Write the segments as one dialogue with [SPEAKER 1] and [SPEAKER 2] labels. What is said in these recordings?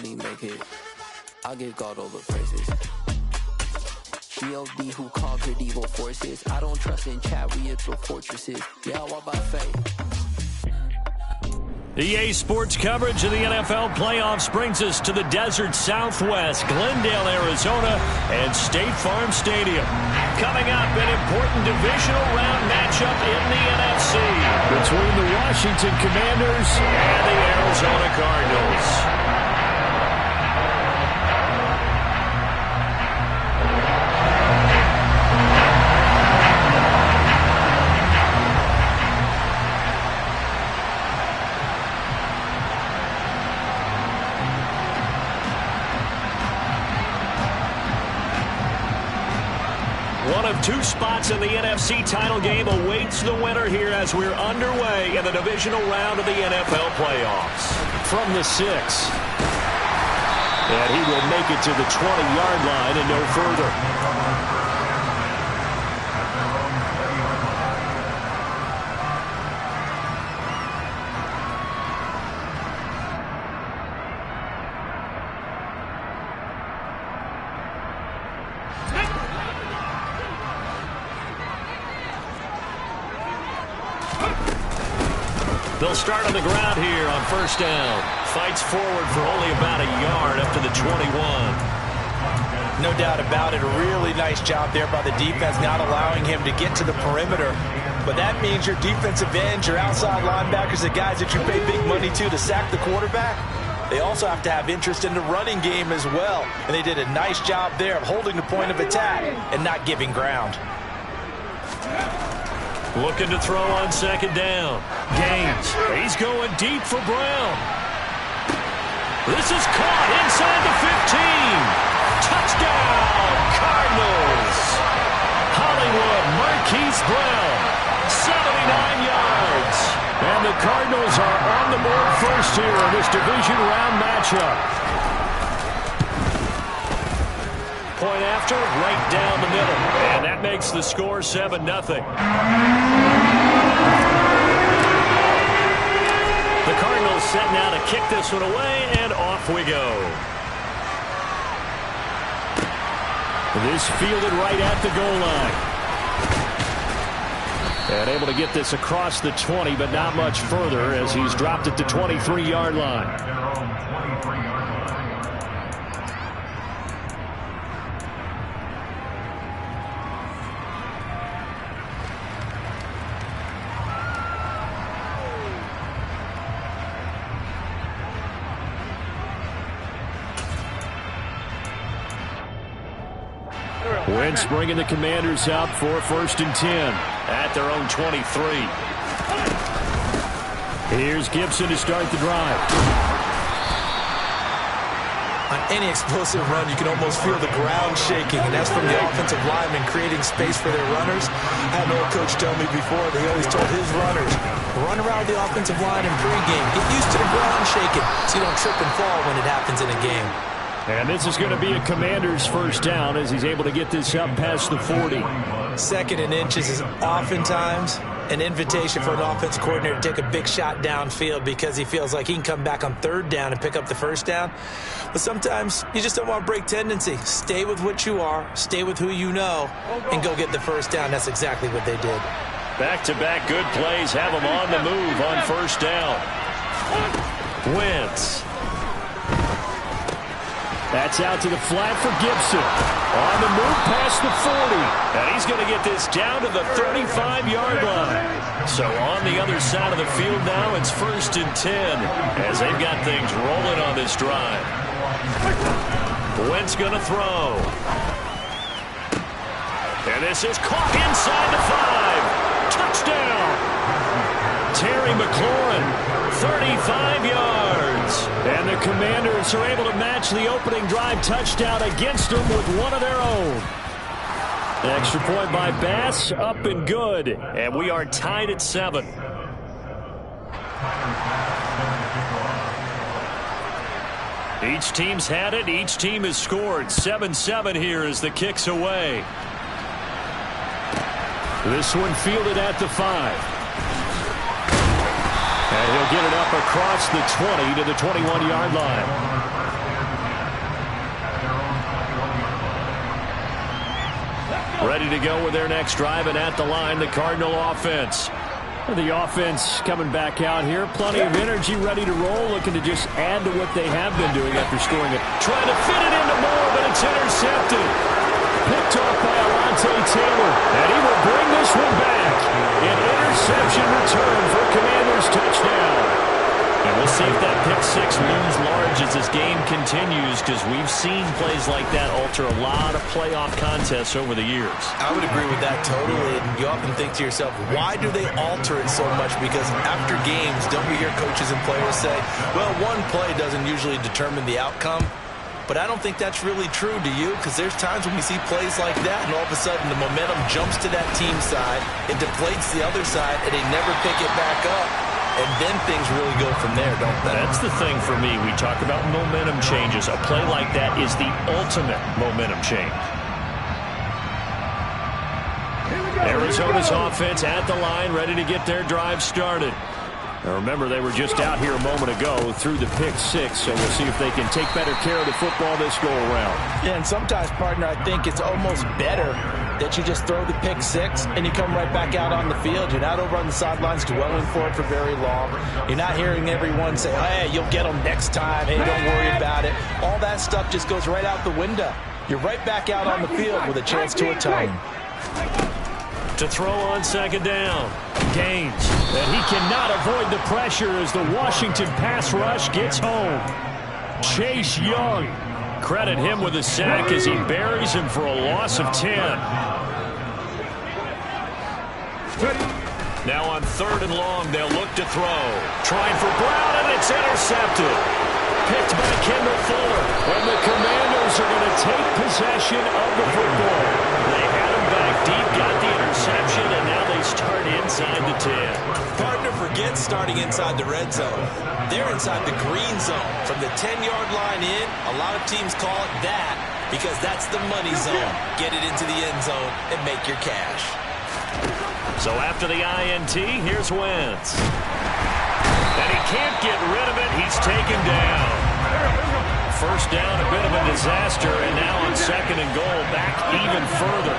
[SPEAKER 1] money make it. I give God all the praises. G.O.D. who conquered evil forces. I don't trust in chat, we hit the fortresses. Yeah, I walk by faith.
[SPEAKER 2] EA Sports coverage of the NFL playoffs brings us to the desert Southwest, Glendale, Arizona, and State Farm Stadium. Coming up, an important divisional round matchup in the NFC between the Washington Commanders and the Arizona Cardinals. One of two spots in the NFC title game awaits the winner here as we're underway in the divisional round of the NFL playoffs. From the 6. And he will make it to the 20-yard line and no further. They'll start on the ground here on first down. Fights forward for only about a yard up to the 21.
[SPEAKER 3] No doubt about it. A really nice job there by the defense, not allowing him to get to the perimeter. But that means your defensive ends, your outside linebackers, the guys that you pay big money to sack the quarterback, they also have to have interest in the running game as well. And they did a nice job there of holding the point of attack and not giving ground.
[SPEAKER 2] Looking to throw on second down. Gaines. He's going deep for Brown. This is caught inside the 15. Touchdown, Cardinals. Hollywood Marquise Brown, 79 yards. And the Cardinals are on the board first here in this division round matchup. Point after, right down the middle. And that makes the score 7-0. The Cardinals set now to kick this one away, and off we go. This fielded right at the goal line. And able to get this across the 20, but not much further as he's dropped at the 23-yard line. Wentz bringing the Commanders up for first and 10 at their own 23. Here's Gibson to start the drive.
[SPEAKER 3] On any explosive run, you can almost feel the ground shaking, and that's from the offensive linemen creating space for their runners. I had an old coach tell me before, that he always told his runners, run around the offensive line in pregame. Get used to the ground shaking so you don't trip and fall when it happens in a game.
[SPEAKER 2] And this is going to be a Commander's first down as he's able to get this up past the 40.
[SPEAKER 3] Second and inches is oftentimes an invitation for an offense coordinator to take a big shot downfield because he feels like he can come back on third down and pick up the first down. But sometimes you just don't want to break tendency. Stay with what you are, stay with who you know, and go get the first down. That's exactly what they did.
[SPEAKER 2] Back-to-back good plays have them on the move on first down. Wentz. That's out to the flat for Gibson. On the move past the 40. And he's going to get this down to the 35-yard line. So on the other side of the field now, it's first and 10 as they've got things rolling on this drive. Wentz going to throw. And this is caught inside the 5. Touchdown. Terry McLaurin, 35 yards. And the Commanders are able to match the opening drive touchdown against them with one of their own. Extra point by Bass, up and good. And we are tied at 7. Each team's had it. Each team has scored. 7-7 here as the kick's away. This one fielded at the 5. And he'll get it up across the 20 to the 21-yard line. Ready to go with their next drive, and at the line, the Cardinal offense. The offense coming back out here. Plenty of energy, ready to roll, looking to just add to what they have been doing after scoring it. Trying to fit it into Moore, but it's intercepted. Picked off by Alontae Taylor, and he will bring this one back. An interception return for Commanders touchdown. And we'll see if that pick six looms large as this game continues, because we've seen plays like that alter a lot of playoff contests over the years.
[SPEAKER 3] I would agree with that totally. And you often think to yourself, why do they alter it so much? Because after games, don't we hear coaches and players say, well, one play doesn't usually determine the outcome? But I don't think that's really true, do you? Because there's times when we see plays like that, and all of a sudden the momentum jumps to that team side, it deflates the other side, and they never pick it back up. And then things really go from there, don't they?
[SPEAKER 2] That's the thing for me. We talk about momentum changes. A play like that is the ultimate momentum change. Arizona's offense at the line, ready to get their drive started. Now remember, they were just out here a moment ago through the pick six, so we'll see if they can take better care of the football this go-around.
[SPEAKER 3] Yeah, and sometimes, partner, I think it's almost better that you just throw the pick six and you come right back out on the field. You're not over on the sidelines dwelling for it for very long. You're not hearing everyone say, hey, you'll get them next time. Hey, don't worry about it. All that stuff just goes right out the window. You're right back out on the field with a chance to atone.
[SPEAKER 2] To throw on second down. Gaines. And he cannot avoid the pressure as the Washington pass rush gets home. Chase Young. Credit him with a sack as he buries him for a loss of 10. Now on third and long, they'll look to throw. Trying for Brown, and it's intercepted. Picked by Kendall Fuller. And the Commanders are going to take possession of the football. They had him back deep, got the interception, and now they start inside the 10.
[SPEAKER 3] Partner, forget starting inside the red zone. They're inside the green zone. From the 10-yard line in, a lot of teams call it that because that's the money zone. Get it into the end zone and make your cash.
[SPEAKER 2] So after the INT, here's Wentz. And he can't get rid of it. He's taken down. First down, a bit of a disaster, and now on second and goal, back even further.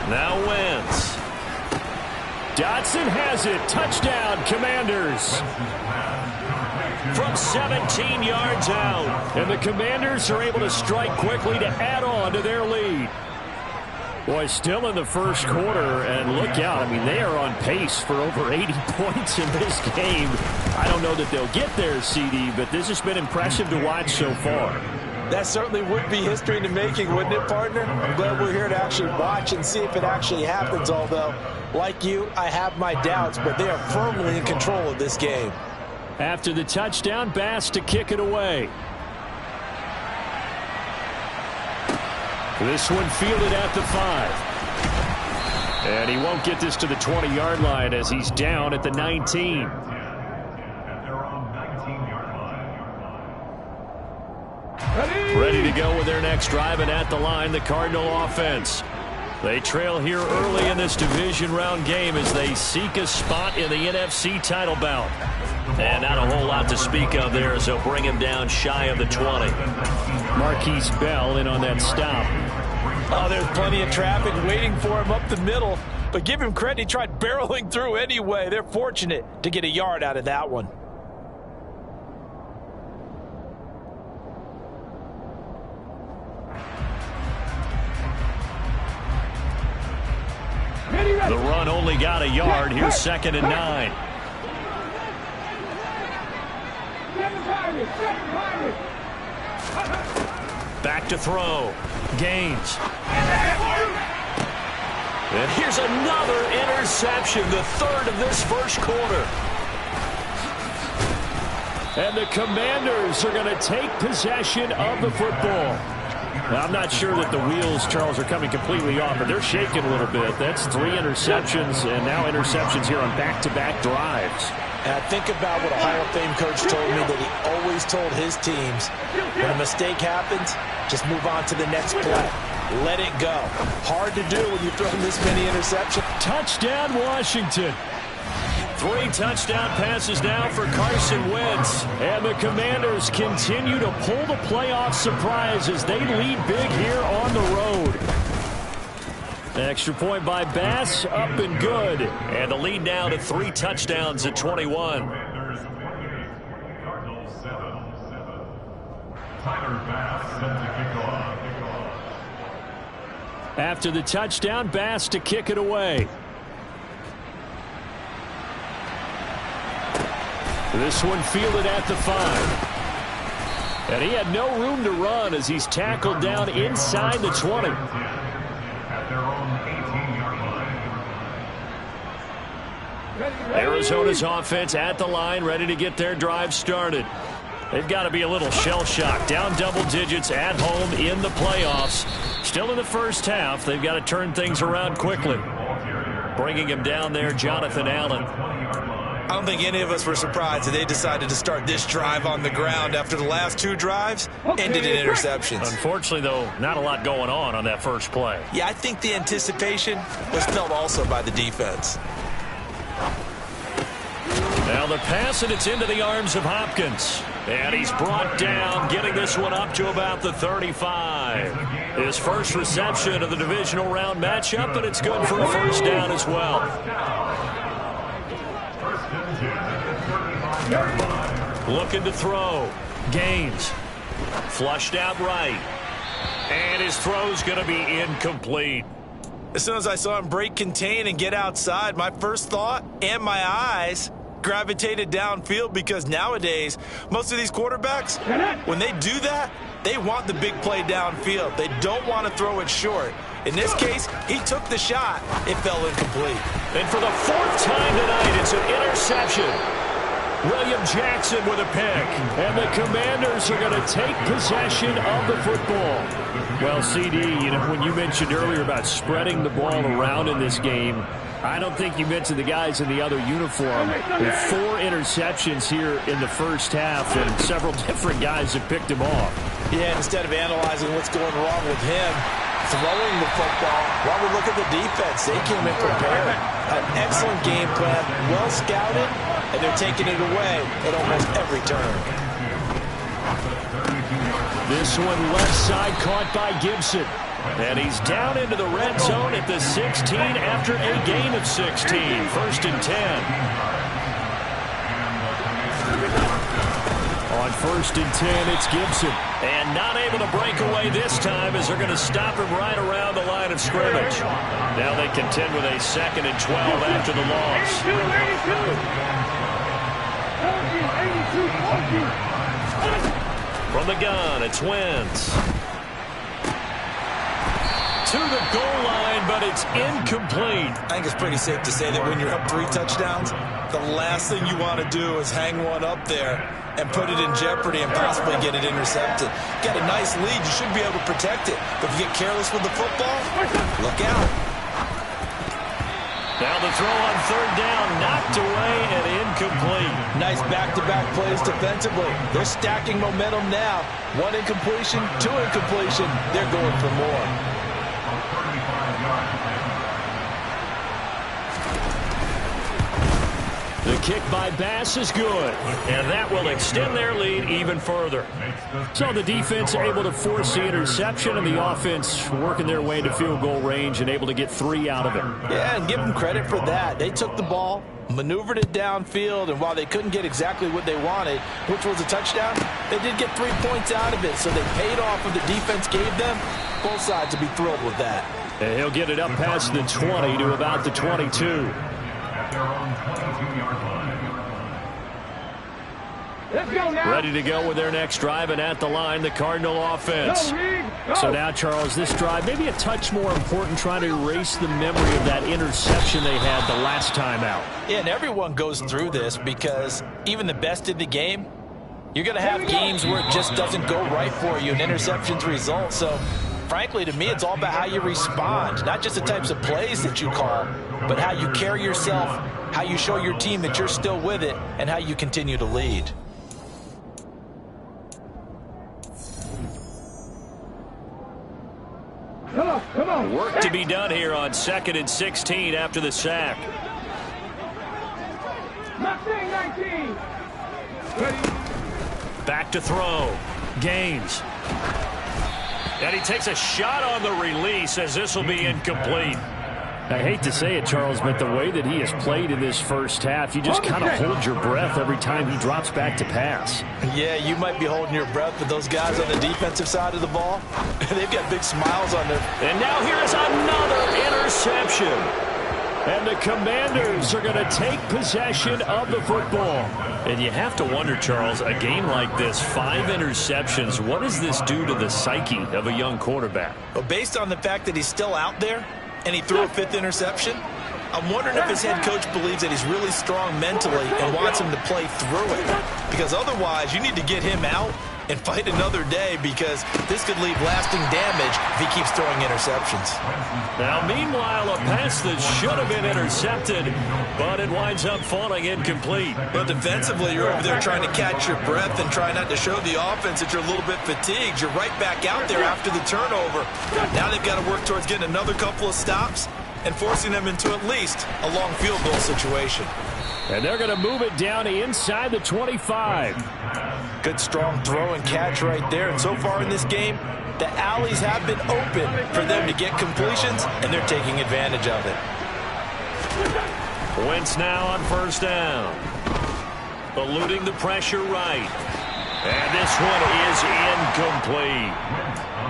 [SPEAKER 2] Now Wentz. Dotson has it. Touchdown, Commanders. From 17 yards out. And the Commanders are able to strike quickly to add on to their lead. Boy, still in the first quarter, and look out. I mean, they are on pace for over 80 points in this game. I don't know that they'll get there, CD, but this has been impressive to watch so far.
[SPEAKER 3] That certainly would be history in the making, wouldn't it, partner? I'm glad we're here to actually watch and see if it actually happens, although, like you, I have my doubts, but they are firmly in control of this game.
[SPEAKER 2] After the touchdown, Bass to kick it away. This one fielded at the 5. And he won't get this to the 20-yard line as he's down at the 19. Ready to go with their next drive, and at the line, the Cardinal offense. They trail here early in this division round game as they seek a spot in the NFC title bout. And not a whole lot to speak of there as they'll bring him down shy of the 20. Marquise Bell in on that stop.
[SPEAKER 3] Oh, there's plenty of traffic waiting for him up the middle. But give him credit, he tried barreling through anyway. They're fortunate to get a yard out of that one.
[SPEAKER 2] The run only got a yard. Here's second and 9. Back to throw. Gaines. And here's another interception, the third of this first quarter. And the Commanders are going to take possession of the football. Now, I'm not sure that the wheels, Charles, are coming completely off, but they're shaking a little bit. That's 3 interceptions, and now interceptions here on back-to-back drives.
[SPEAKER 3] And I think about what a Hall of Fame coach told me, that he always told his teams, when a mistake happens, just move on to the next play. Let it go. Hard to do when you throw this many interceptions.
[SPEAKER 2] Touchdown, Washington. 3 touchdown passes now for Carson Wentz. And the Commanders continue to pull the playoff surprise as they lead big here on the road. Extra point by Bass, up and good. And the lead now to 3 touchdowns at 21. After the touchdown, Bass to kick it away. This one fielded at the 5. And he had no room to run as he's tackled down inside the 20. Arizona's offense at the line, ready to get their drive started. They've got to be a little shell-shocked. Down double digits at home in the playoffs. Still in the first half. They've got to turn things around quickly. Bringing him down there, Jonathan Allen.
[SPEAKER 3] I don't think any of us were surprised that they decided to start this drive on the ground after the last 2 drives ended in interceptions.
[SPEAKER 2] Unfortunately, though, not a lot going on that first play.
[SPEAKER 3] Yeah, I think the anticipation was felt also by the defense.
[SPEAKER 2] Now the pass, and it's into the arms of Hopkins. And he's brought down, getting this one up to about the 35. His first reception of the divisional round matchup, but it's good for a first down as well. Looking to throw. Gaines. Flushed out right. And his throw's going to be incomplete.
[SPEAKER 3] As soon as I saw him break contain and get outside, my first thought and my eyes gravitated downfield, because nowadays most of these quarterbacks, when they do that, they want the big play downfield. They don't want to throw it short. In this case, he took the shot. It fell incomplete.
[SPEAKER 2] And for the 4th time tonight, it's an interception. William Jackson with a pick. And the Commanders are going to take possession of the football. Well, CD, you know, when you mentioned earlier about spreading the ball around in this game, I don't think you mentioned the guys in the other uniform. With 4 interceptions here in the first half, and several different guys have picked him off.
[SPEAKER 3] Yeah, instead of analyzing what's going wrong with him throwing the football, well, we look at the defense. They came in prepared. An excellent game plan, well scouted, and they're taking it away at almost every turn.
[SPEAKER 2] This one left side caught by Gibson. And he's down into the red zone at the 16 after a gain of 16. 1st and 10. On 1st and 10, it's Gibson. And not able to break away this time as they're going to stop him right around the line of scrimmage. Now they contend with a 2nd and 12 after the loss. From the gun, it's Wentz. To the goal line, but it's incomplete.
[SPEAKER 3] I think it's pretty safe to say that when you're up 3 touchdowns, the last thing you want to do is hang one up there and put it in jeopardy and possibly get it intercepted. Got a nice lead. You should be able to protect it. But if you get careless with the football, look out.
[SPEAKER 2] Now the throw on 3rd down, knocked away and incomplete.
[SPEAKER 3] Nice back-to-back plays defensively. They're stacking momentum now. 1 incompletion, 2 incompletion. They're going for more.
[SPEAKER 2] The kick by Bass is good, and that will extend their lead even further. So the defense able to force the interception, and the offense working their way to field goal range and able to get 3 out of it.
[SPEAKER 3] Yeah, and give them credit for that. They took the ball, maneuvered it downfield, and while they couldn't get exactly what they wanted, which was a touchdown, they did get 3 points out of it, so they paid off what the defense gave them. Both sides will be thrilled with that.
[SPEAKER 2] And he'll get it up past the 20 to about the 22. Ready to go with their next drive, and at the line, the Cardinal offense. So now, Charles, this drive maybe a touch more important, trying to erase the memory of that interception they had the last time out.
[SPEAKER 3] Yeah, and everyone goes through this because even the best in the game, you're going to have games where it just doesn't go right for you, and interceptions result. So, frankly, to me, it's all about how you respond, not just the types of plays that you call, but how you carry yourself, how you show your team that you're still with it, and how you continue to lead.
[SPEAKER 4] Come on.
[SPEAKER 2] Work to be done here on 2nd and 16 after the sack. Back to throw. Gaines. And he takes a shot on the release as this will be incomplete.
[SPEAKER 4] I hate to say it, Charles, but the way that he has played in this first half, you just kind of hold your breath every time he drops back to pass.
[SPEAKER 3] Yeah, you might be holding your breath, but those guys on the defensive side of the ball, they've got big smiles on their...
[SPEAKER 2] And now here's another interception.
[SPEAKER 4] And the Commanders are going to take possession of the football.
[SPEAKER 2] And you have to wonder, Charles, a game like this, 5 interceptions, what does this do to the psyche of a young quarterback?
[SPEAKER 3] But based on the fact that he's still out there, and he threw a 5th interception, I'm wondering if his head coach believes that he's really strong mentally and wants him to play through it. Because otherwise, you need to get him out and fight another day, because this could leave lasting damage if he keeps throwing interceptions.
[SPEAKER 2] Now, meanwhile, a pass that should have been intercepted, but it winds up falling incomplete.
[SPEAKER 3] But defensively, you're over there trying to catch your breath and try not to show the offense that you're a little bit fatigued. You're right back out there after the turnover. Now they've got to work towards getting another couple of stops and forcing them into at least a long field goal situation.
[SPEAKER 4] And they're going to move it down to inside the 25.
[SPEAKER 3] Good strong throw and catch right there. And so far in this game, the alleys have been open for them to get completions, and they're taking advantage of it.
[SPEAKER 2] Wentz now on first down. Eluding the pressure right. And this one is incomplete.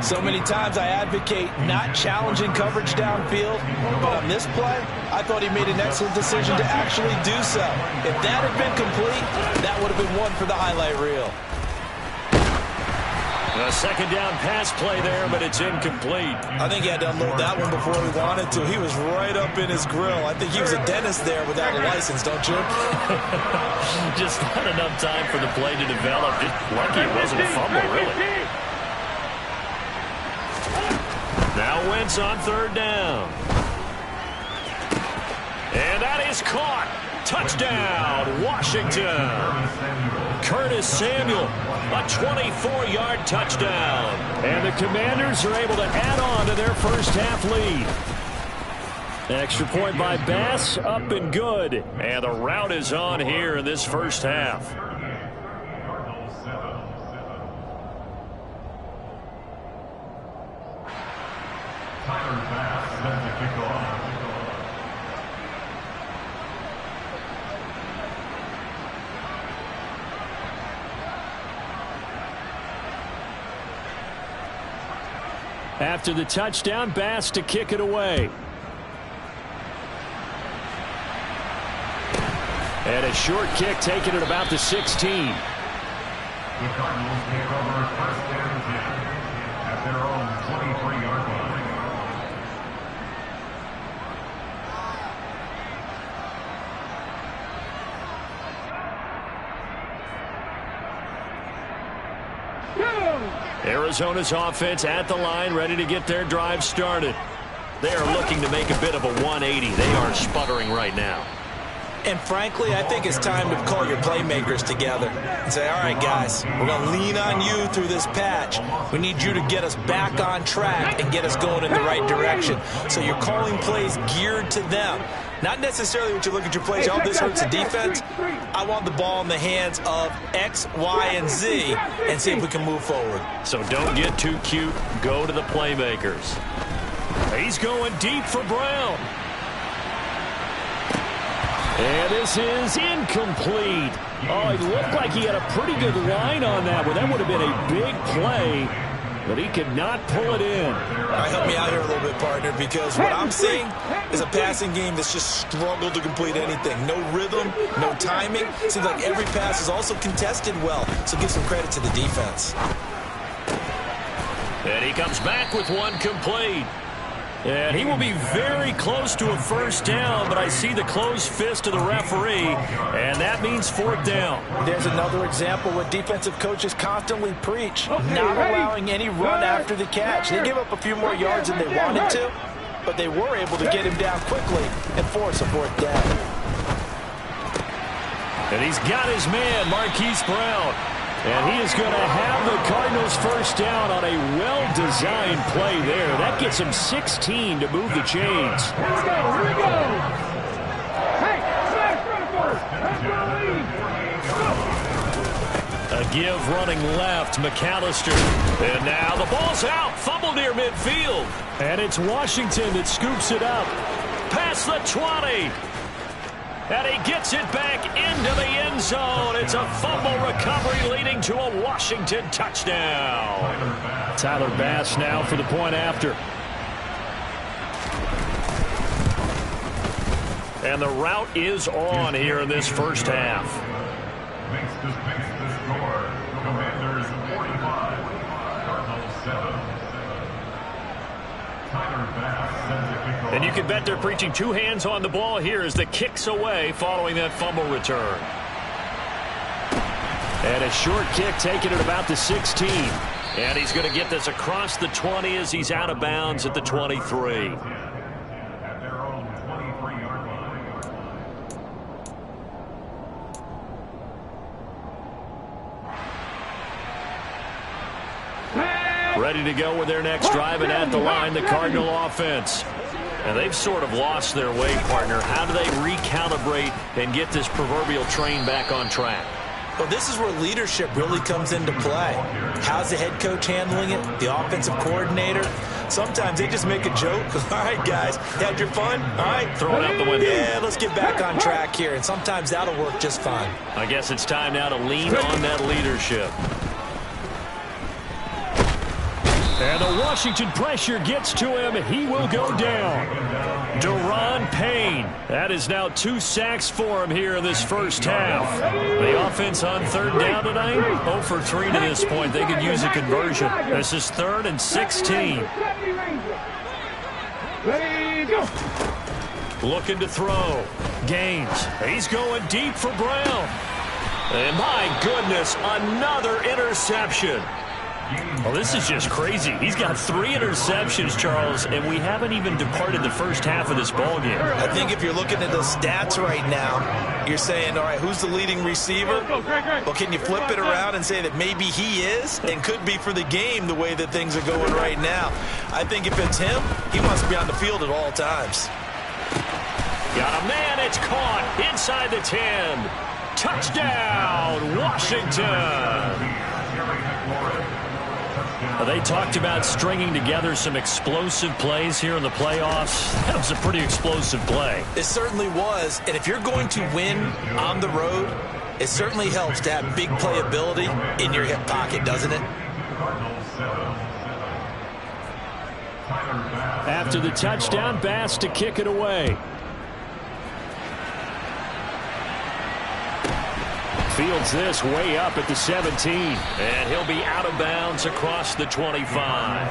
[SPEAKER 3] So many times I advocate not challenging coverage downfield, but on this play, I thought he made an excellent decision to actually do so. If that had been complete, that would have been one for the highlight reel.
[SPEAKER 2] A second down pass play there, but it's incomplete.
[SPEAKER 3] I think he had to unload that one before he wanted to. He was right up in his grill. I think he was a dentist there without a license, don't you?
[SPEAKER 2] Just not enough time for the play to develop. Just lucky it wasn't a fumble, really. Now Wentz on third down. And that is caught. Touchdown, Washington. Curtis Samuel, a 24-yard touchdown.
[SPEAKER 4] And the Commanders are able to add on to their first half lead. Extra point by Bass, up and good.
[SPEAKER 2] And the route is on here in this first half.
[SPEAKER 4] After the touchdown, Bass to kick it away. And a short kick taken at about the 16.
[SPEAKER 5] The Cardinals take over first and 10 at their own 23-yard line.
[SPEAKER 2] Arizona's offense at the line, ready to get their drive started. They are looking to make a bit of a 180. They are sputtering right now.
[SPEAKER 3] And frankly, I think it's time to call your playmakers together and say, all right, guys, we're going to lean on you through this patch. We need you to get us back on track and get us going in the right direction. So you're calling plays geared to them. Not necessarily when you look at your plays, oh, this hurts the defense. I want the ball in the hands of X, Y, and Z and see if we can move forward.
[SPEAKER 2] So don't get too cute. Go to the playmakers. He's going deep for Brown.
[SPEAKER 4] And this is incomplete. Oh, it looked like he had a pretty good line on that, but that would have been a big play. But he could not pull it in.
[SPEAKER 3] All right, help me out here a little bit, partner, because what I'm seeing is a passing game that's just struggled to complete anything. No rhythm, no timing. Seems like every pass is also contested well, so give some credit to the defense.
[SPEAKER 2] And he comes back with one complete. And he will be very close to a first down, but I see the closed fist of the referee, and that means fourth down.
[SPEAKER 3] There's another example where defensive coaches constantly preach, not allowing any run after the catch. They give up a few more yards than they wanted to, but they were able to get him down quickly and force a fourth down.
[SPEAKER 2] And he's got his man, Marquise Brown.
[SPEAKER 4] And he is going to have the Cardinals first down on a well-designed play there. That gets him 16 to move the chains.
[SPEAKER 5] Let's go. Here we go. Hey, smash, run first. Let's go.
[SPEAKER 2] give running left. McAllister. And now the ball's out. Fumble near midfield.
[SPEAKER 4] And it's Washington that scoops it up.
[SPEAKER 2] Past the 20. And he gets it back into the end zone. It's a fumble recovery leading to a Washington touchdown.
[SPEAKER 4] Tyler Bass now for the point after.
[SPEAKER 2] And the route is on here in this first half.
[SPEAKER 5] Makes the score. Commanders 45, Cardinals 7. Tyler Bass sends the kick off.
[SPEAKER 2] And you can bet they're preaching two hands on the ball here as the kick's away following that fumble return.
[SPEAKER 4] And a short kick taken at about the 16.
[SPEAKER 2] And he's going to get this across the 20 as he's out of bounds at the 23.
[SPEAKER 5] At their own 23-yard line.
[SPEAKER 2] Ready to go with their next drive, and at the line, the Cardinal offense. And they've sort of lost their way, partner. How do they recalibrate and get this proverbial train back on track?
[SPEAKER 3] Well, this is where leadership really comes into play. How's the head coach handling it? The offensive coordinator? Sometimes they just make a joke. All right, guys, had your fun? All right.
[SPEAKER 2] Throw it out the window.
[SPEAKER 3] Yeah, let's get back on track here. And sometimes that'll work just fine.
[SPEAKER 2] I guess it's time now to lean on that leadership.
[SPEAKER 4] And the Washington pressure gets to him, and he will go down. Daron Payne. That is now 2 sacks for him here in this first half.
[SPEAKER 2] The offense on third down tonight, 0 for 3 to this point. They could use a conversion. This is 3rd and 16. Looking to throw. Gaines. He's going deep for Brown. And my goodness, another interception. Well, this is just crazy. He's got 3 interceptions, Charles, and we haven't even departed the first half of this ballgame.
[SPEAKER 3] I think if you're looking at the stats right now, you're saying, all right, who's the leading receiver? Well, can you flip it around and say that maybe he is and could be for the game the way that things are going right now? I think if it's him, he must be on the field at all times.
[SPEAKER 2] Got a man. It's caught inside the 10. Touchdown, Washington. They talked about stringing together some explosive plays here in the playoffs. That was a pretty explosive play.
[SPEAKER 3] It certainly was. And if you're going to win on the road, it certainly helps to have big playability in your hip pocket, doesn't it?
[SPEAKER 4] After the touchdown, Bass to kick it away. Fields this way up at the 17.
[SPEAKER 2] And he'll be out of bounds across the 25.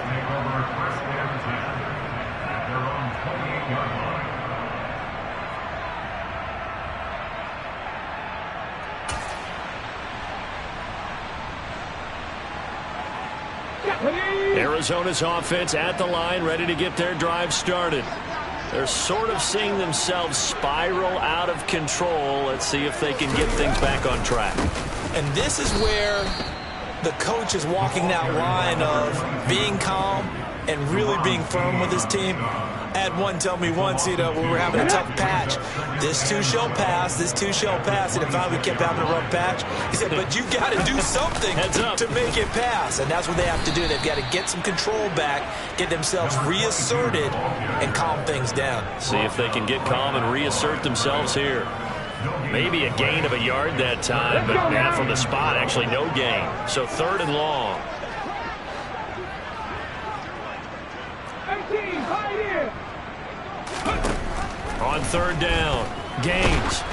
[SPEAKER 2] Arizona's offense at the line, ready to get their drive started. They're sort of seeing themselves spiral out of control. Let's see if they can get things back on track.
[SPEAKER 3] And this is where the coach is walking that line of being calm and really being firm with his team. I had one tell me once, when we were having a tough patch, this too shall pass, this too shall pass. And finally we kept having a rough patch. He said, but you got to do something to make it pass. And that's what they have to do. They've got to get some control back, get themselves reasserted, and calm things down.
[SPEAKER 2] See if they can get calm and reassert themselves here. Maybe a gain of a yard that time, but man, from the spot, actually no gain. So 3rd and long. On 3rd down, Gaines.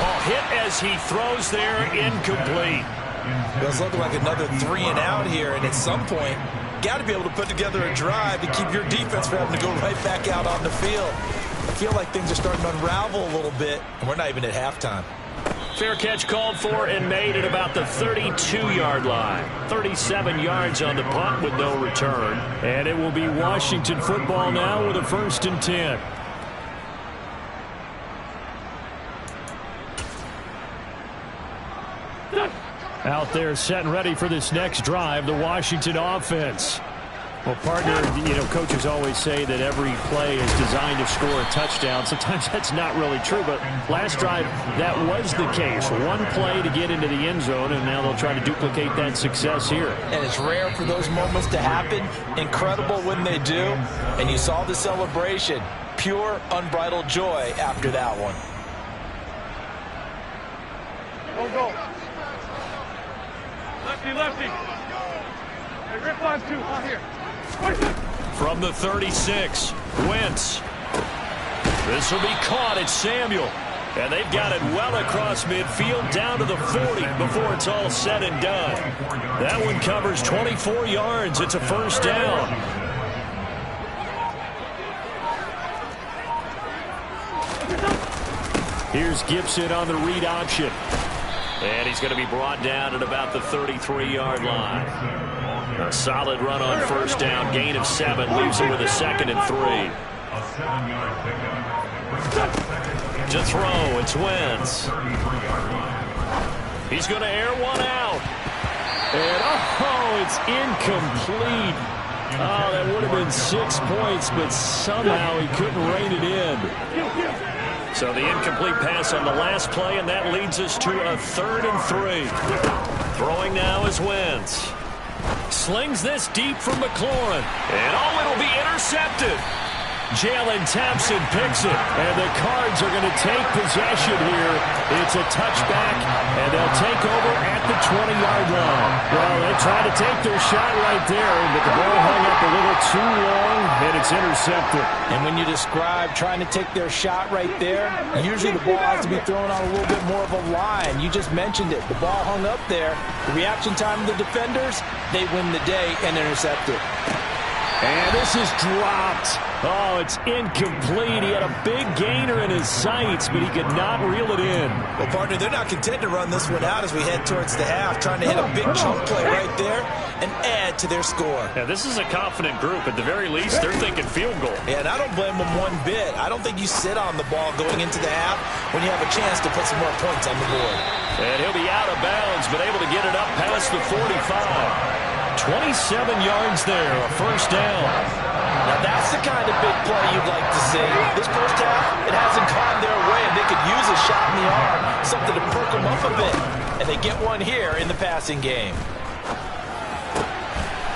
[SPEAKER 2] Oh, hit as he throws there, incomplete.
[SPEAKER 3] Well, it's looking like another 3 and out here, and at some point, got to be able to put together a drive to keep your defense from having to go right back out on the field. I feel like things are starting to unravel a little bit, and we're not even at halftime.
[SPEAKER 2] Fair catch called for and made at about the 32-yard line. 37 yards on the punt with no return.
[SPEAKER 4] And it will be Washington football now with a 1st and 10. Out there set and ready for this next drive, the Washington offense. Well, partner, coaches always say that every play is designed to score a touchdown. Sometimes that's not really true, but last drive, that was the case. One play to get into the end zone, and now they'll try to duplicate that success here.
[SPEAKER 3] And it's rare for those moments to happen. Incredible when they do. And you saw the celebration. Pure, unbridled joy after that one.
[SPEAKER 6] Go. Lefty. Hey, rip line 2, out here.
[SPEAKER 2] From the 36, Wentz. This will be caught at Samuel. And they've got it well across midfield down to the 40 before it's all said and done. That one covers 24 yards. It's a first down. Here's Gibson on the read option. And he's going to be brought down at about the 33-yard line. A solid run on first down. Gain of 7 leaves him with a 2nd and 3. To throw, it's Wentz. He's going to air one out. And, it's incomplete. Oh, that would have been 6 points, but somehow he couldn't rein it in. So the incomplete pass on the last play, and that leads us to a 3rd and 3. Throwing now is Wentz. Slings this deep from McLaurin. And, it'll be intercepted. Jalen Thompson picks it, and the Cards are going to take possession here. It's a touchback, and they'll take over at the 20-yard line. Well, they tried to take their shot right there, but the ball hung up a little too long, and it's intercepted.
[SPEAKER 3] And when you describe trying to take their shot right there, usually the ball has to be thrown on a little bit more of a line. You just mentioned it. The ball hung up there. The reaction time of the defenders, they win the day and intercept it.
[SPEAKER 4] And this is dropped. Oh, it's incomplete. He had a big gainer in his sights, but he could not reel it in.
[SPEAKER 3] Well, partner, they're not content to run this one out as we head towards the half, trying to hit a big chunk play right there and add to their score.
[SPEAKER 2] Yeah, this is a confident group. At the very least, they're thinking field goal.
[SPEAKER 3] Yeah, and I don't blame them one bit. I don't think you sit on the ball going into the half when you have a chance to put some more points on the board.
[SPEAKER 2] And he'll be out of bounds, but able to get it up past the 45. 27 yards there, a first down.
[SPEAKER 3] Now that's the kind of big play you'd like to see. This first half, it hasn't gone their way, and they could use a shot in the arm, something to perk them up a bit. And they get one here in the passing game.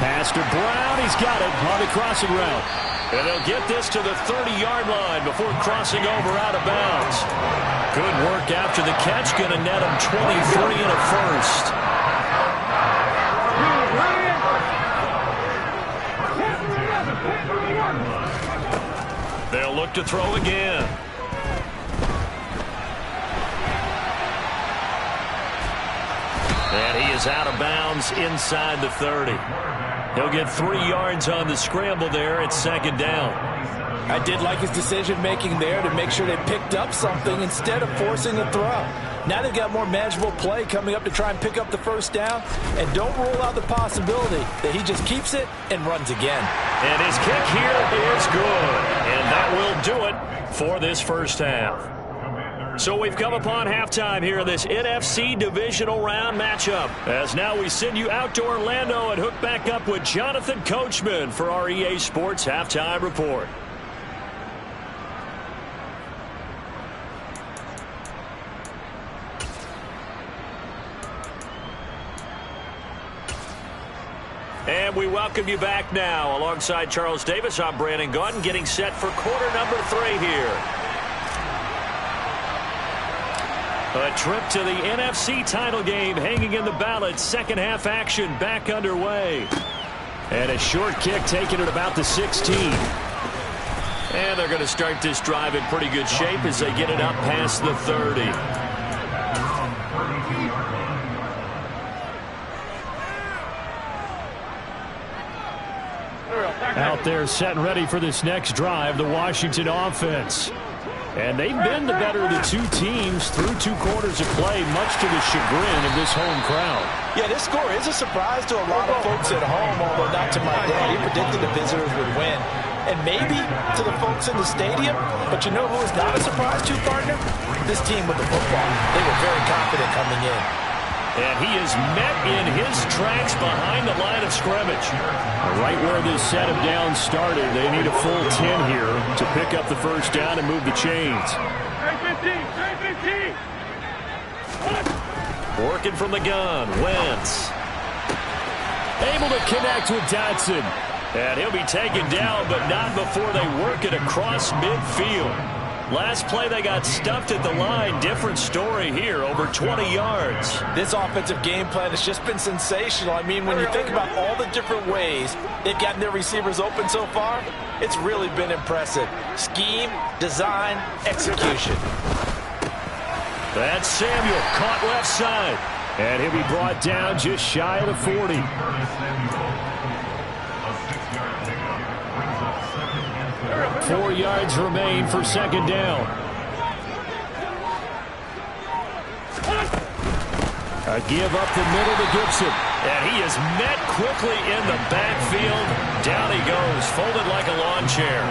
[SPEAKER 4] Pass to Brown. He's got it on the crossing route.
[SPEAKER 2] And they'll get this to the 30-yard line before crossing over out of bounds. Good work after the catch. Going to net him 23 and a first. They'll look to throw again. And he is out of bounds inside the 30. He'll get 3 yards on the scramble there at 2nd down.
[SPEAKER 3] I did like his decision-making there to make sure they picked up something instead of forcing a throw. Now they've got more manageable play coming up to try and pick up the first down. And don't rule out the possibility that he just keeps it and runs again.
[SPEAKER 2] And his kick here is good. And that will do it for this first half. So we've come upon halftime here in this NFC divisional round matchup. As now we send you out to Orlando and hook back up with Jonathan Coachman for our EA Sports Halftime Report. And we welcome you back now. Alongside Charles Davis, I'm Brandon Gaudin, getting set for quarter number 3 here. A trip to the NFC title game hanging in the balance. Second half action back underway. And a short kick taken at about the 16. And they're going to start this drive in pretty good shape as they get it up past the 30.
[SPEAKER 4] Out there set and ready for this next drive, the Washington offense. And they've been the better of the two teams through 2 quarters of play, much to the chagrin of this home crowd.
[SPEAKER 3] Yeah, this score is a surprise to a lot of folks at home, although not to my dad. He predicted the visitors would win. And maybe to the folks in the stadium, but you know who is not a surprise to, partner? This team with the football. They were very confident coming in.
[SPEAKER 2] And he is met in his tracks behind the line of scrimmage.
[SPEAKER 4] Right where this set of downs started, they need a full 10 here to pick up the first down and move the chains.
[SPEAKER 6] Trey 15.
[SPEAKER 2] Working from the gun, Wentz.
[SPEAKER 4] Able to connect with Dotson.
[SPEAKER 2] And he'll be taken down, but not before they work it across midfield. Last play, they got stuffed at the line. Different story here, over 20 yards.
[SPEAKER 3] This offensive game plan has just been sensational. I mean, when you think about all the different ways they've gotten their receivers open so far, it's really been impressive. Scheme, design, execution.
[SPEAKER 2] That's Samuel, caught left side.
[SPEAKER 4] And he'll be brought down just shy of the 40. 4 yards remain for second down. A give up the middle to Gibson.
[SPEAKER 2] And he is met quickly in the backfield. Down he goes, folded like a lawn chair.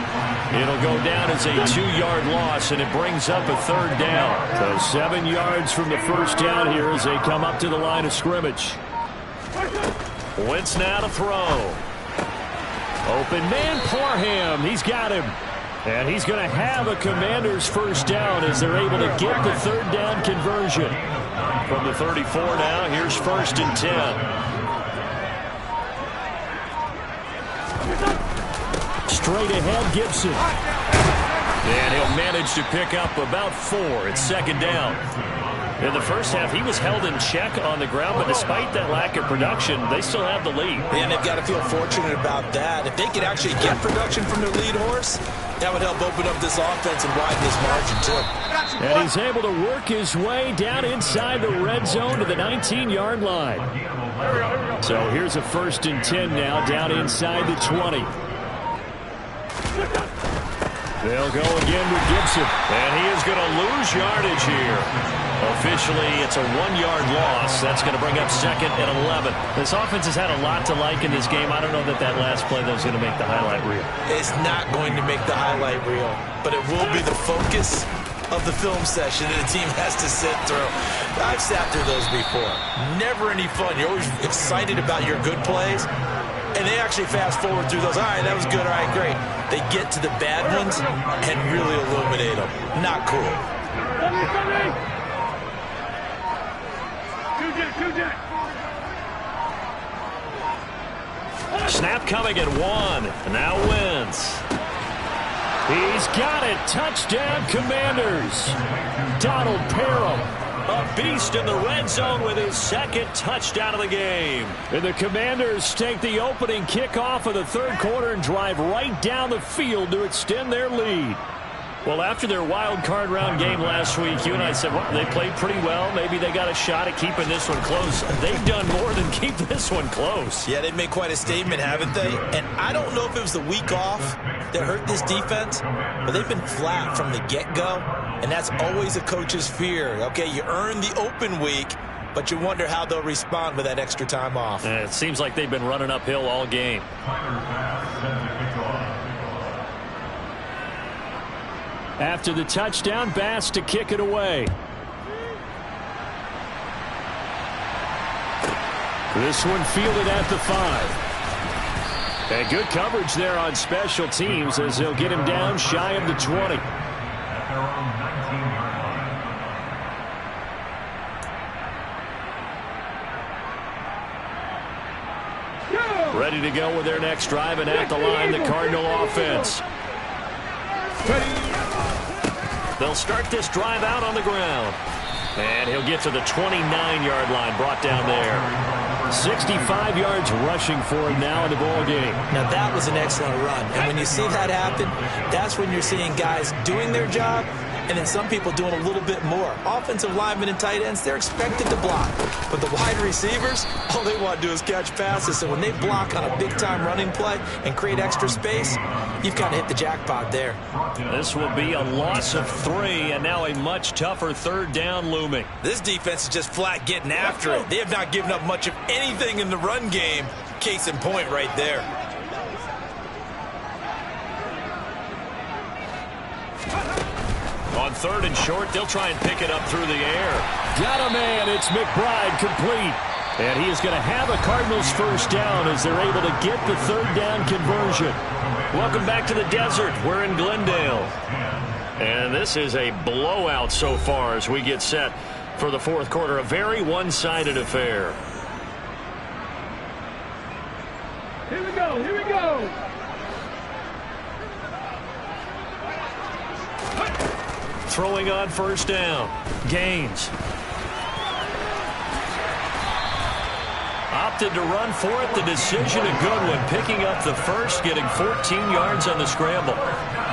[SPEAKER 2] It'll go down as a 2-yard loss, and it brings up a third down.
[SPEAKER 4] So 7 yards from the first down here as they come up to the line of scrimmage.
[SPEAKER 2] Wentz now to throw.
[SPEAKER 4] Open man, Parham. He's got him. And he's going to have a Commander's first down as they're able to get the third down conversion.
[SPEAKER 2] From the 34 now, here's 1st and 10.
[SPEAKER 4] Straight ahead, Gibson.
[SPEAKER 2] And he'll manage to pick up about 4. It's second down. In the first half, he was held in check on the ground, but despite that lack of production, they still have the lead.
[SPEAKER 3] And they've got to feel fortunate about that. If they could actually get production from their lead horse, that would help open up this offense and widen this margin, too.
[SPEAKER 4] And he's able to work his way down inside the red zone to the 19-yard line. So here's a 1st and 10 now, down inside the 20. They'll go again with Gibson.
[SPEAKER 2] And he is going to lose yardage here. Officially, it's a 1-yard loss. That's going to bring up 2nd and 11.
[SPEAKER 4] This offense has had a lot to like in this game. I don't know that last play, though, is going to make the highlight reel.
[SPEAKER 3] It's not going to make the highlight reel, but it will be the focus of the film session that a team has to sit through. I've sat through those before. Never any fun. You're always excited about your good plays, and they actually fast forward through those. All right, that was good. All right, great. They get to the bad ones and really illuminate them. Not cool.
[SPEAKER 2] Snap coming at 1. Now Wentz.
[SPEAKER 4] He's got it. Touchdown, Commanders. Donald Parham.
[SPEAKER 2] A beast in the red zone with his 2nd touchdown of the game.
[SPEAKER 4] And the Commanders take the opening kickoff of the third quarter and drive right down the field to extend their lead.
[SPEAKER 2] Well, after their wild card round game last week, you and I said, well, they played pretty well. Maybe they got a shot at keeping this one close. They've done more than keep this one close.
[SPEAKER 3] Yeah, they've made quite a statement, haven't they? And I don't know if it was the week off that hurt this defense, but they've been flat from the get-go, and that's always a coach's fear. Okay, you earn the open week, but you wonder how they'll respond with that extra time off.
[SPEAKER 2] It seems like they've been running uphill all game.
[SPEAKER 4] After the touchdown, Bass to kick it away. This one fielded at the 5. And good coverage there on special teams as they'll get him down shy of the 20. Ready to go with their next drive, and at the line, the Cardinal offense.
[SPEAKER 2] They'll start this drive out on the ground. And he'll get to the 29-yard line, brought down there.
[SPEAKER 4] 65 yards rushing for him now in the ball game.
[SPEAKER 3] Now, that was an excellent run. And when you see that happen, that's when you're seeing guys doing their job and then some people doing a little bit more. Offensive linemen and tight ends, they're expected to block. But the wide receivers, all they want to do is catch passes. So when they block on a big-time running play and create extra space, you've kind of hit the jackpot there.
[SPEAKER 2] This will be a loss of 3, and now a much tougher third down looming.
[SPEAKER 3] This defense is just flat getting after it. They have not given up much of anything in the run game. Case in point right there.
[SPEAKER 2] On 3rd and short, they'll try and pick it up through the air.
[SPEAKER 4] Got a man. It's McBride complete. And he is going to have a Cardinals first down as they're able to get the third down conversion. Welcome back to the desert. We're in Glendale. And this is a blowout so far as we get set for the fourth quarter. A very one-sided affair.
[SPEAKER 6] Here we go. Here we go.
[SPEAKER 2] Throwing on first down. Gaines. Opted to run for it. The decision a good one. Picking up the first, getting 14 yards on the scramble.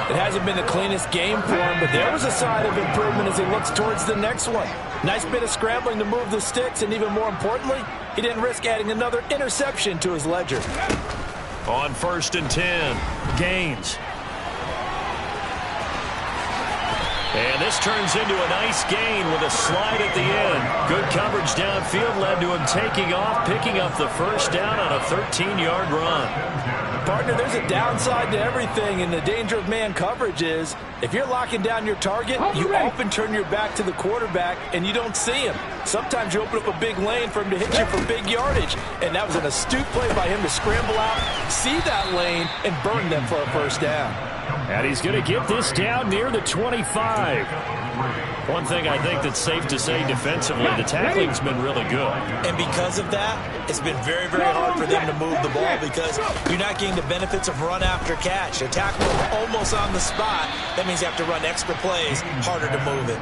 [SPEAKER 3] It hasn't been the cleanest game for him, but there was a sign of improvement as he looks towards the next one. Nice bit of scrambling to move the sticks, and even more importantly, he didn't risk adding another interception to his ledger.
[SPEAKER 2] On 1st and 10, Gaines. And this turns into a nice gain with a slide at the end. Good coverage downfield led to him taking off, picking up the first down on a 13-yard run.
[SPEAKER 3] Partner, there's a downside to everything, and the danger of man coverage is if you're locking down your target, you often turn your back to the quarterback and you don't see him. Sometimes you open up a big lane for him to hit you for big yardage, and that was an astute play by him to scramble out, see that lane, and burn them for a first down.
[SPEAKER 4] And he's going to get this down near the 25. One thing I think that's safe to say defensively, the tackling's been really good.
[SPEAKER 3] And because of that, it's been very, very hard for them to move the ball because you're not getting the benefits of run after catch. They're tackling almost on the spot. That means you have to run extra plays, harder to move it.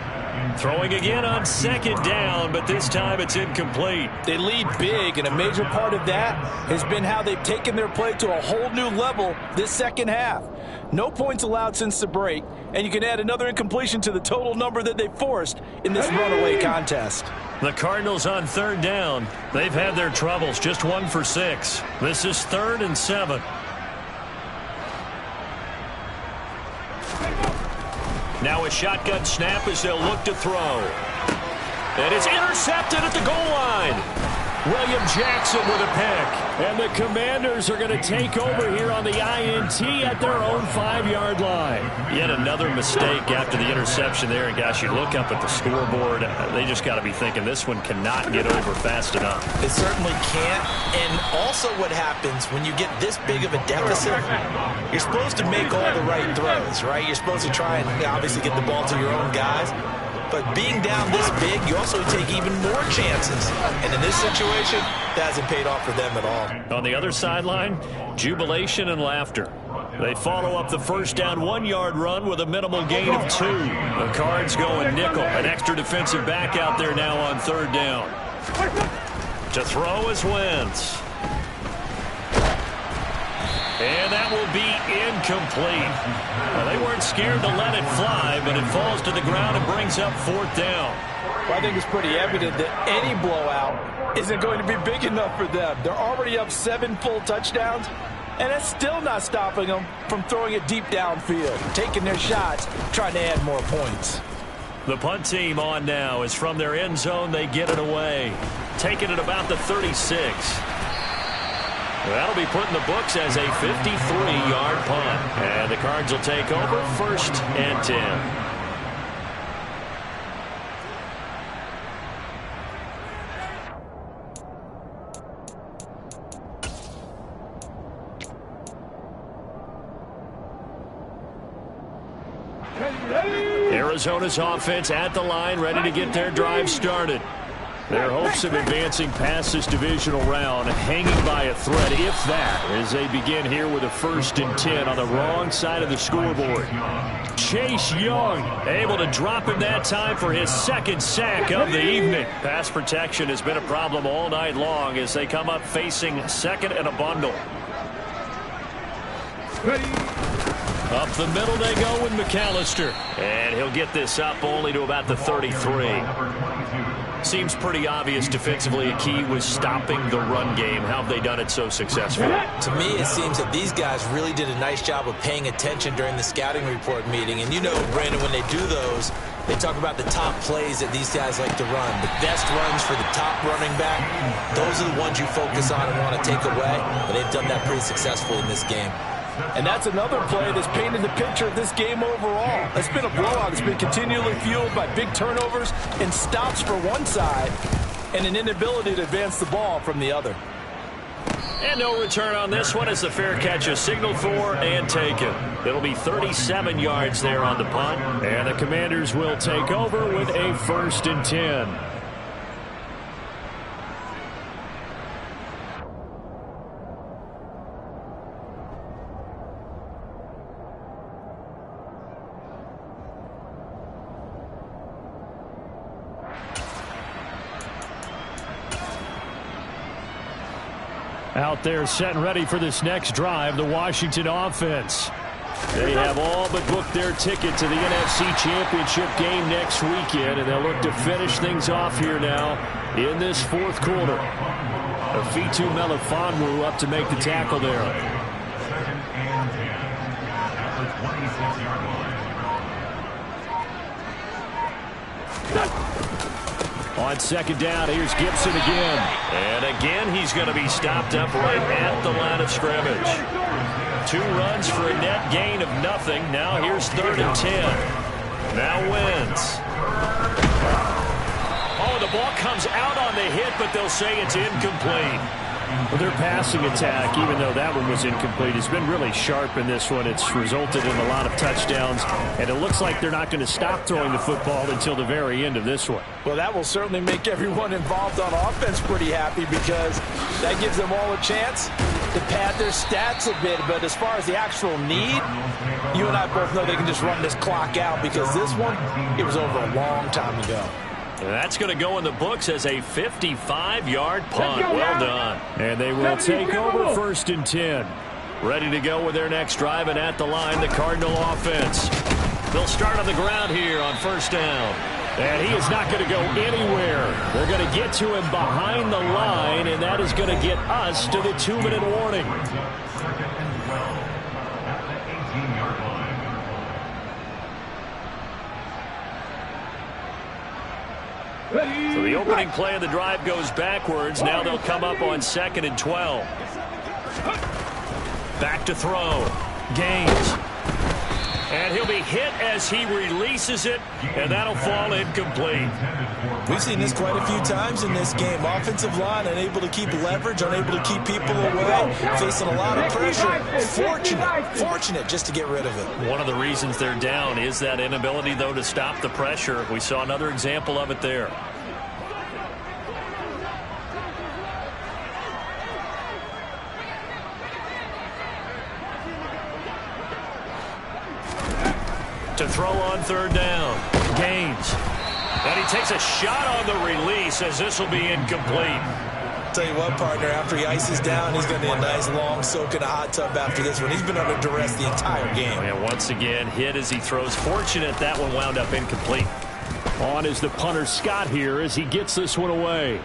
[SPEAKER 2] Throwing again on 2nd down, but this time it's incomplete.
[SPEAKER 3] They lead big, and a major part of that has been how they've taken their play to a whole new level this second half. No points allowed since the break, and you can add another incompletion to the total number that they forced in this runaway contest.
[SPEAKER 2] The Cardinals on 3rd down. They've had their troubles, just 1 for 6. This is 3rd and 7. Now a shotgun snap as they'll look to throw. And it's intercepted at the goal line. William Jackson with a pick.
[SPEAKER 4] And the Commanders are going to take over here on the INT at their own 5-yard line.
[SPEAKER 2] Yet another mistake after the interception there. And, gosh, you look up at the scoreboard, they just got to be thinking this one cannot get over fast enough.
[SPEAKER 3] It certainly can't. And also what happens when you get this big of a deficit, you're supposed to make all the right throws, right? You're supposed to try and obviously get the ball to your own guys. But being down this big, you also take even more chances. And in this situation, that hasn't paid off for them at all.
[SPEAKER 2] On the other sideline, jubilation and laughter. They follow up the first down 1-yard run with a minimal gain of 2. The Cards going nickel. An extra defensive back out there now on 3rd down. To throw is Wentz. And that will be incomplete. Well, they weren't scared to let it fly, but it falls to the ground and brings up 4th down.
[SPEAKER 3] Well, I think it's pretty evident that any blowout isn't going to be big enough for them. They're already up 7 full touchdowns, and it's still not stopping them from throwing it deep downfield, taking their shots, trying to add more points.
[SPEAKER 2] The punt team on now is from their end zone. They get it away, taking it about the 36. That'll be put in the books as a 53-yard punt. And the Cards will take over 1st and 10. Arizona's offense at the line, ready to get their drive started. Their hopes of advancing past this divisional round hanging by a thread, if that, as they begin here with a 1st and 10 on the wrong side of the scoreboard. Chase Young able to drop him that time for his 2nd sack of the evening. Pass protection has been a problem all night long as they come up facing 2nd and a bundle. Up the middle they go with McAllister. And he'll get this up only to about the 33. Seems pretty obvious defensively a key was stopping the run game. How have they done it so successfully?
[SPEAKER 3] To me, it seems that these guys really did a nice job of paying attention during the scouting report meeting. And you know, Brandon, when they do those, they talk about the top plays that these guys like to run. The best runs for the top running back, those are the ones you focus on and want to take away. And they've done that pretty successfully in this game. And that's another play that's painted the picture of this game overall. It's been a blowout. It's been continually fueled by big turnovers and stops for one side and an inability to advance the ball from the other.
[SPEAKER 2] And no return on this one as the fair catch is signaled for and taken. It'll be 37 yards there on the punt.
[SPEAKER 4] And the Commanders will take over with a 1st and 10. Out there set and ready for this next drive, the Washington offense. They have all but booked their ticket to the NFC Championship game next weekend, and they'll look to finish things off here now in this 4th quarter. Afitu Melifonwu up to make the tackle there.
[SPEAKER 5] 2nd and 10 at the 26-yard line.
[SPEAKER 4] On 2nd down, here's Gibson again.
[SPEAKER 2] And again, he's going to be stopped up right at the line of scrimmage. 2 runs for a net gain of nothing. Now here's 3rd and 10. Now Wentz. Oh, the ball comes out on the hit, but they'll say it's incomplete.
[SPEAKER 4] Well, their passing attack, even though that one was incomplete, has been really sharp in this one. It's resulted in a lot of touchdowns, and it looks like they're not going to stop throwing the football until the very end of this one.
[SPEAKER 3] Well, that will certainly make everyone involved on offense pretty happy because that gives them all a chance to pad their stats a bit. But as far as the actual need, you and I both know they can just run this clock out because this one, it was over a long time ago.
[SPEAKER 2] And that's going to go in the books as a 55-yard punt. Well done.
[SPEAKER 4] And they will take over 1st and 10.
[SPEAKER 2] Ready to go with their next drive, and at the line, the Cardinal offense. They'll start on the ground here on 1st down.
[SPEAKER 4] And he is not going to go anywhere. They're going to get to him behind the line, and that is going to get us to the 2-minute warning.
[SPEAKER 5] 2nd and 12 at the 18-yard line.
[SPEAKER 2] So the opening play of the drive goes backwards. Now they'll come up on 2nd and 12. Back to throw. Gaines. And he'll be hit as he releases it, and that'll fall incomplete.
[SPEAKER 3] We've seen this quite a few times in this game. Offensive line unable to keep leverage, unable to keep people away, facing a lot of pressure. Fortunate just to get rid of it.
[SPEAKER 2] One of the reasons they're down is that inability, though, to stop the pressure. We saw another example of it there. To throw on 3rd down. Gaines. And he takes a shot on the release as this will be incomplete.
[SPEAKER 3] Tell you what, partner, after he ices down, he's going to need a nice long soak in a hot tub after this one. He's been under duress the entire game.
[SPEAKER 2] And once again, hit as he throws. Fortunate that one wound up incomplete.
[SPEAKER 4] On is the punter Scott here as he gets this one away.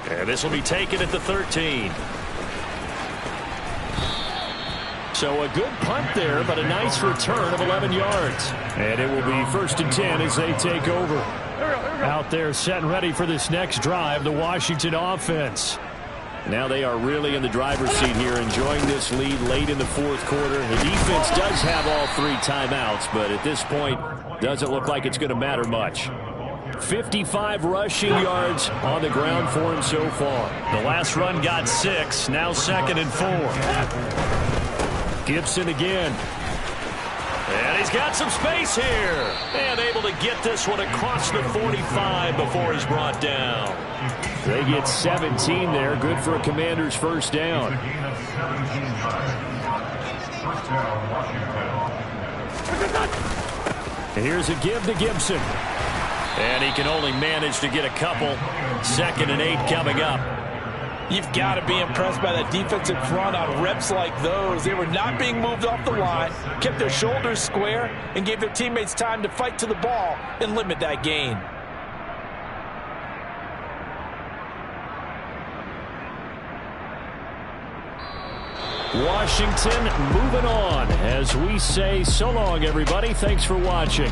[SPEAKER 2] And this will be taken at the 13.
[SPEAKER 4] So a good punt there, but a nice return of 11 yards. And it will be 1st and 10 as they take over. Out there set and ready for this next drive, the Washington offense. Now they are really in the driver's seat here, enjoying this lead late in the 4th quarter. The defense does have all 3 timeouts, but at this point, doesn't look like it's going to matter much. 55 rushing yards on the ground for him so far.
[SPEAKER 2] The last run got 6, now 2nd and 4.
[SPEAKER 4] Gibson again.
[SPEAKER 2] And he's got some space here. And able to get this one across the 45 before he's brought down.
[SPEAKER 4] They get 17 there. Good for a Commander's 1st down. And here's a give to Gibson.
[SPEAKER 2] And he can only manage to get a couple. 2nd and 8 coming up.
[SPEAKER 3] You've got to be impressed by that defensive front on reps like those. They were not being moved off the line, kept their shoulders square, and gave their teammates time to fight to the ball and limit that gain.
[SPEAKER 4] Washington moving on as we say so long, everybody. Thanks for watching.